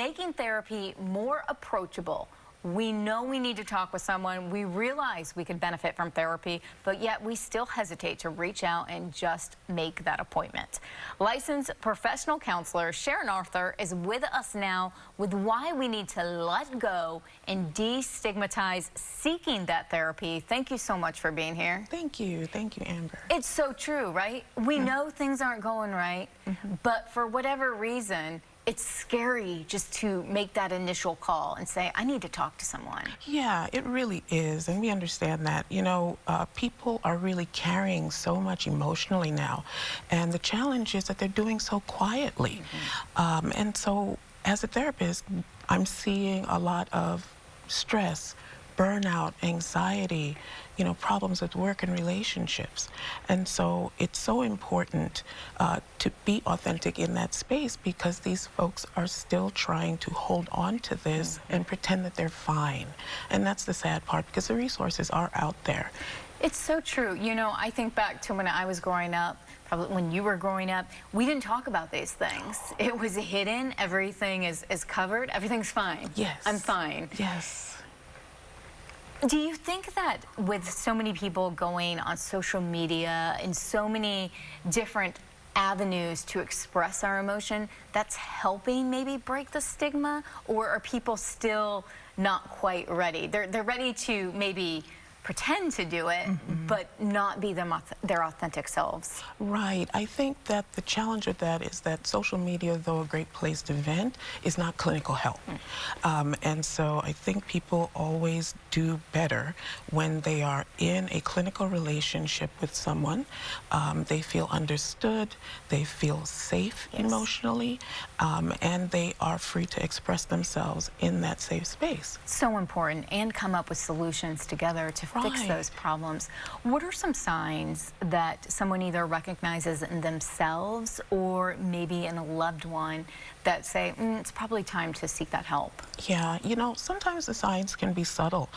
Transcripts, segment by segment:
making therapy more approachable. We know we need to talk with someone. We realize we could benefit from therapy, but yet we still hesitate to reach out and just make that appointment. Licensed professional counselor Sharon Arthur is with us now with why we need to let go and destigmatize seeking that therapy. Thank you so much for being here. Thank you, Amber. It's so true, right? We know things aren't going right, but for whatever reason, it's scary just to make that initial call and say, I need to talk to someone. Yeah, it really is, and we understand that. You know, people are really carrying so much emotionally now, and the challenge is that they're doing so quietly. And so, as a therapist, I'm seeing a lot of stress, burnout, anxiety, you know, problems with work and relationships. And so it's so important to be authentic in that space, because these folks are still trying to hold on to this and pretend that they're fine. And that's the sad part, because the resources are out there. It's so true. You know, I think back to when I was growing up, probably when you were growing up, we didn't talk about these things. It was hidden. Everything is covered. Everything's fine. Yes. I'm fine. Yes. Do you think that with so many people going on social media and so many different avenues to express our emotion, that's helping maybe break the stigma? Or are people still not quite ready? They're ready to maybe pretend to do it, but not be their authentic selves. Right. I think that the challenge with that is that social media, though a great place to vent, is not clinical help. And so I think people always do better when they are in a clinical relationship with someone. They feel understood, they feel safe emotionally, and they are free to express themselves in that safe space. So important, and come up with solutions together to fix those problems. What are some signs that someone either recognizes in themselves or maybe in a loved one that say, it's probably time to seek that help? Yeah, you know, sometimes the signs can be subtle.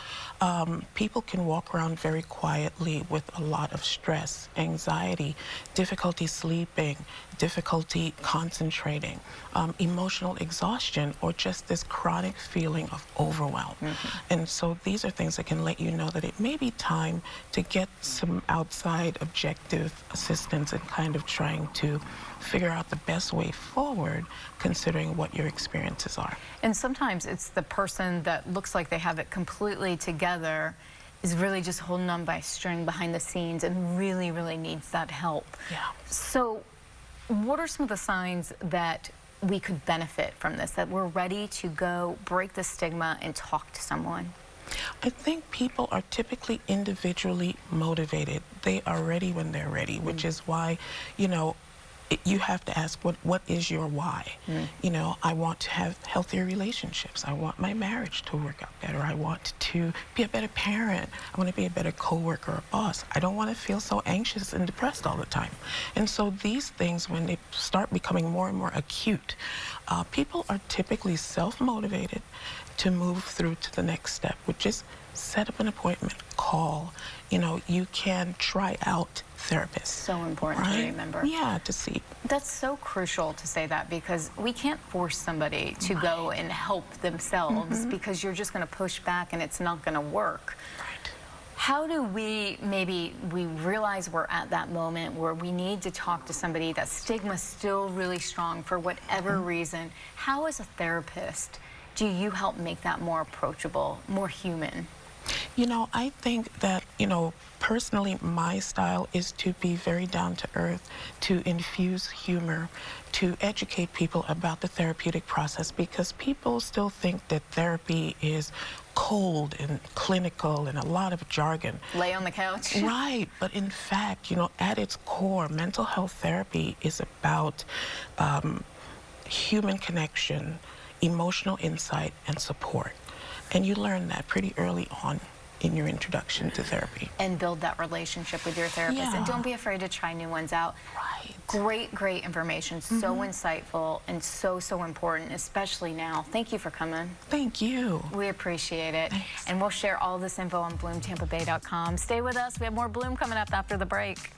People can walk around very quietly with a lot of stress, anxiety, difficulty sleeping, difficulty concentrating, emotional exhaustion, or just this chronic feeling of overwhelm. And so these are things that can let you know that it may be time to get some outside objective assistance and kind of trying to figure out the best way forward, considering what your experiences are. And sometimes it's the person that looks like they have it completely together is really just holding on by a string behind the scenes and really, really needs that help. Yeah. So what are some of the signs that we could benefit from this, that we're ready to go break the stigma and talk to someone? I think people are typically individually motivated. They are ready when they're ready, which is why, you know, you have to ask, what is your why? You know, I want to have healthier relationships. I want my marriage to work out better. I want to be a better parent. I want to be a better coworker or boss. I don't want to feel so anxious and depressed all the time. And so these things, when they start becoming more and more acute, people are typically self-motivated to move through to the next step, which is set up an appointment, call. You know, you can try out therapists. So important to remember. Yeah, to see. That's so crucial to say that, because we can't force somebody to go and help themselves, because you're just going to push back and it's not going to work. How do we realize we're at that moment where we need to talk to somebody, that stigma's still really strong for whatever reason? How, as a therapist, do you help make that more approachable, more human? You know, I think that, you know, personally, my style is to be very down to earth, to infuse humor, to educate people about the therapeutic process, because people still think that therapy is cold and clinical and a lot of jargon. Lay on the couch. Right, but in fact, you know, at its core, mental health therapy is about human connection, emotional insight, and support. And you learn that pretty early on in your introduction to therapy. And build that relationship with your therapist. And don't be afraid to try new ones out. Right. Great information. So insightful and so important, especially now. Thank you for coming. Thank you. We appreciate it. Thanks. And we'll share all this info on bloomtampabay.com. Stay with us. We have more Bloom coming up after the break.